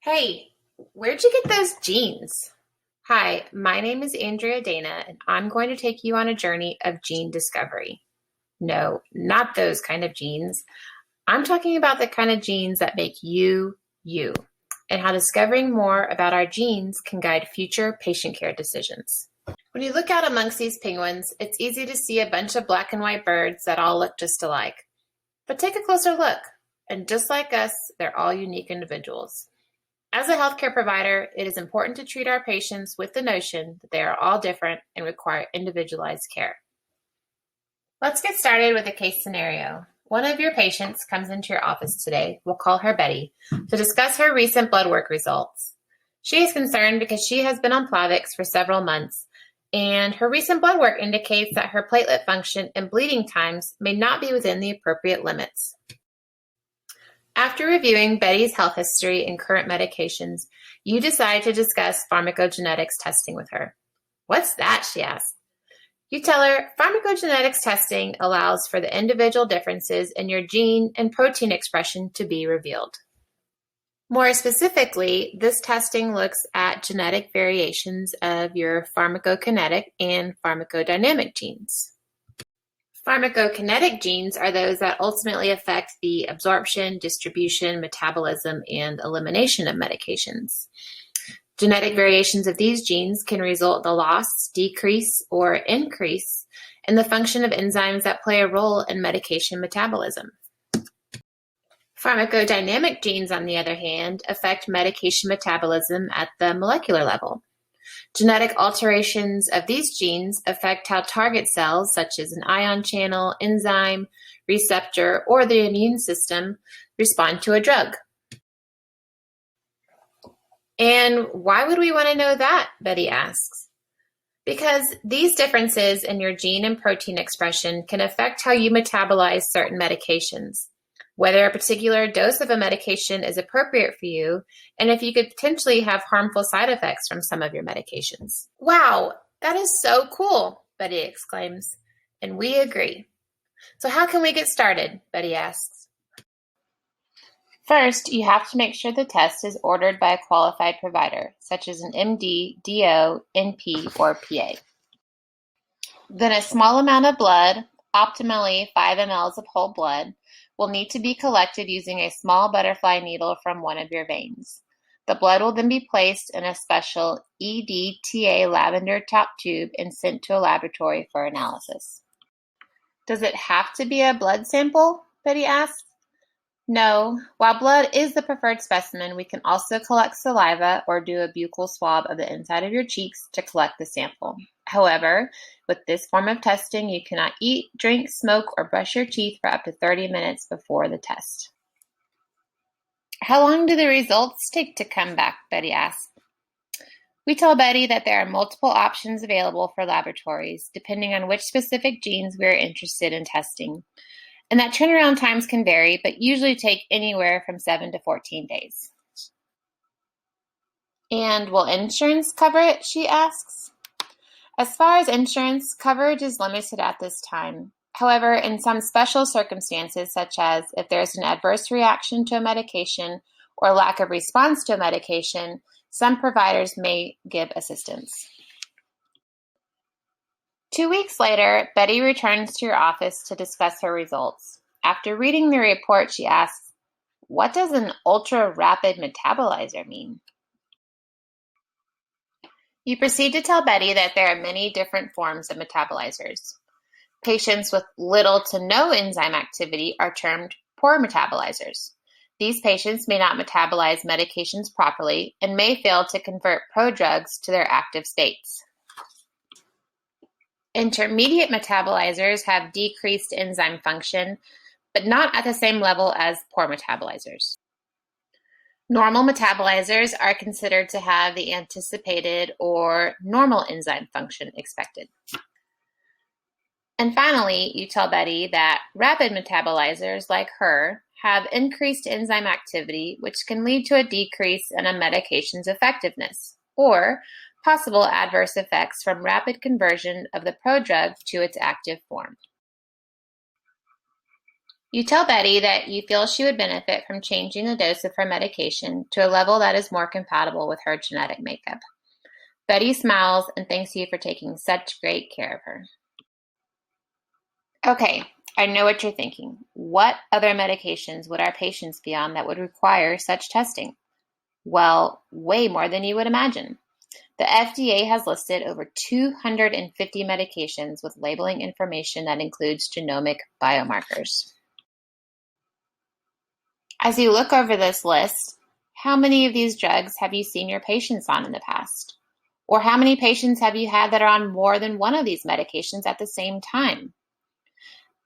Hey, where'd you get those jeans? Hi, my name is Andrea Dana, and I'm going to take you on a journey of gene discovery. No, not those kind of genes. I'm talking about the kind of genes that make you, you, and how discovering more about our genes can guide future patient care decisions. When you look out amongst these penguins, it's easy to see a bunch of black and white birds that all look just alike. But take a closer look, and just like us, they're all unique individuals. As a healthcare provider, it is important to treat our patients with the notion that they are all different and require individualized care. Let's get started with a case scenario. One of your patients comes into your office today, we'll call her Betty, to discuss her recent blood work results. She is concerned because she has been on Plavix for several months, and her recent blood work indicates that her platelet function and bleeding times may not be within the appropriate limits. After reviewing Betty's health history and current medications, you decide to discuss pharmacogenetics testing with her. What's that? She asks. You tell her pharmacogenetics testing allows for the individual differences in your gene and protein expression to be revealed. More specifically, this testing looks at genetic variations of your pharmacokinetic and pharmacodynamic genes. Pharmacokinetic genes are those that ultimately affect the absorption, distribution, metabolism, and elimination of medications. Genetic variations of these genes can result in the loss, decrease, or increase in the function of enzymes that play a role in medication metabolism. Pharmacodynamic genes, on the other hand, affect medication metabolism at the molecular level. Genetic alterations of these genes affect how target cells, such as an ion channel, enzyme, receptor, or the immune system, respond to a drug. And why would we want to know that? Betty asks. Because these differences in your gene and protein expression can affect how you metabolize certain medications, whether a particular dose of a medication is appropriate for you, and if you could potentially have harmful side effects from some of your medications. Wow, that is so cool, Betty exclaims, and we agree. So how can we get started? Betty asks. First, you have to make sure the test is ordered by a qualified provider, such as an MD, DO, NP, or PA. Then a small amount of blood, optimally 5 mL of whole blood, will need to be collected using a small butterfly needle from one of your veins. The blood will then be placed in a special EDTA lavender top tube and sent to a laboratory for analysis. Does it have to be a blood sample? Betty asks. No. While blood is the preferred specimen, we can also collect saliva or do a buccal swab of the inside of your cheeks to collect the sample. However, with this form of testing, you cannot eat, drink, smoke, or brush your teeth for up to 30 minutes before the test. How long do the results take to come back? Betty asks. We tell Betty that there are multiple options available for laboratories, depending on which specific genes we are interested in testing, and that turnaround times can vary, but usually take anywhere from 7 to 14 days. And will insurance cover it? She asks. As far as insurance, coverage is limited at this time. However, in some special circumstances, such as if there's an adverse reaction to a medication or lack of response to a medication, some providers may give assistance. 2 weeks later, Betty returns to your office to discuss her results. After reading the report, she asks, "What does an ultra-rapid metabolizer mean?" You proceed to tell Betty that there are many different forms of metabolizers. Patients with little to no enzyme activity are termed poor metabolizers. These patients may not metabolize medications properly and may fail to convert prodrugs to their active states. Intermediate metabolizers have decreased enzyme function, but not at the same level as poor metabolizers. Normal metabolizers are considered to have the anticipated or normal enzyme function expected. And finally, you tell Betty that rapid metabolizers like her have increased enzyme activity, which can lead to a decrease in a medication's effectiveness, or possible adverse effects from rapid conversion of the prodrug to its active form. You tell Betty that you feel she would benefit from changing the dose of her medication to a level that is more compatible with her genetic makeup. Betty smiles and thanks you for taking such great care of her. Okay, I know what you're thinking. What other medications would our patients be on that would require such testing? Well, way more than you would imagine. The FDA has listed over 250 medications with labeling information that includes genomic biomarkers. As you look over this list, how many of these drugs have you seen your patients on in the past? Or how many patients have you had that are on more than one of these medications at the same time?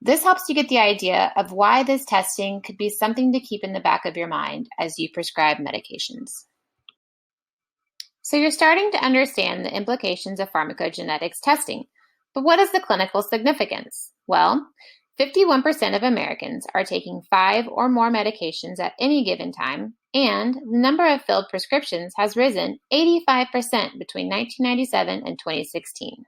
This helps you get the idea of why this testing could be something to keep in the back of your mind as you prescribe medications. So you're starting to understand the implications of pharmacogenetics testing. But what is the clinical significance? Well, 51% of Americans are taking 5 or more medications at any given time, and the number of filled prescriptions has risen 85% between 1997 and 2016.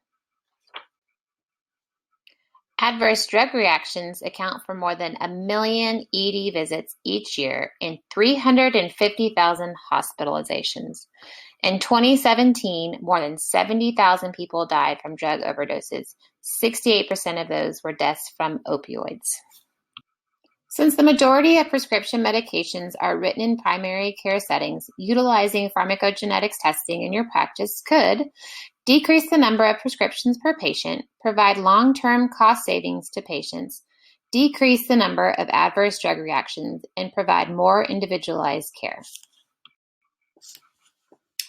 Adverse drug reactions account for more than 1 million ED visits each year and 350,000 hospitalizations. In 2017, more than 70,000 people died from drug overdoses. 68% of those were deaths from opioids. Since the majority of prescription medications are written in primary care settings, utilizing pharmacogenetics testing in your practice could decrease the number of prescriptions per patient, provide long-term cost savings to patients, decrease the number of adverse drug reactions, and provide more individualized care.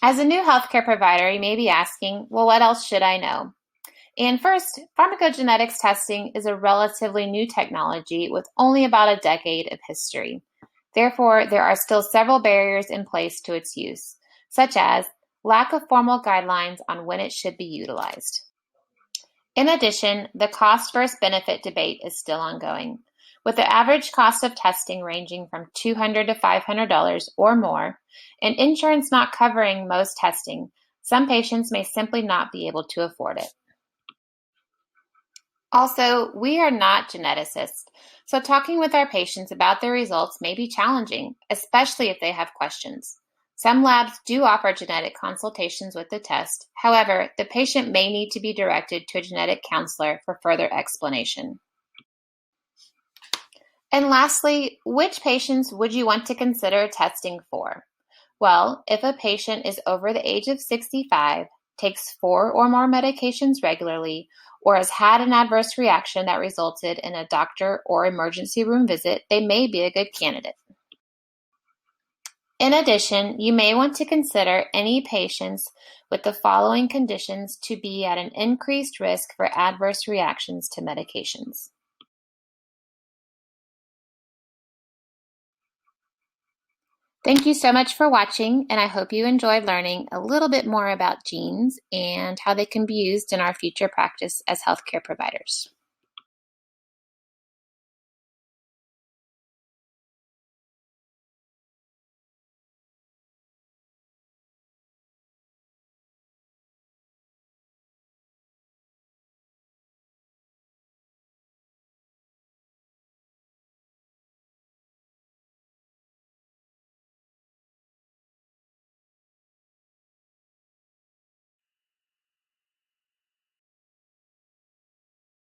As a new healthcare provider, you may be asking, well, what else should I know? And first, pharmacogenetics testing is a relatively new technology with only about a decade of history. Therefore, there are still several barriers in place to its use, such as lack of formal guidelines on when it should be utilized. In addition, the cost versus benefit debate is still ongoing, with the average cost of testing ranging from $200 to $500 or more, and insurance not covering most testing. Some patients may simply not be able to afford it. Also, we are not geneticists, so talking with our patients about their results may be challenging, especially if they have questions. Some labs do offer genetic consultations with the test. However, the patient may need to be directed to a genetic counselor for further explanation. And lastly, which patients would you want to consider testing for? Well, if a patient is over the age of 65, takes 4 or more medications regularly, or has had an adverse reaction that resulted in a doctor or emergency room visit, they may be a good candidate. In addition, you may want to consider any patients with the following conditions to be at an increased risk for adverse reactions to medications. Thank you so much for watching, and I hope you enjoyed learning a little bit more about genes and how they can be used in our future practice as healthcare providers.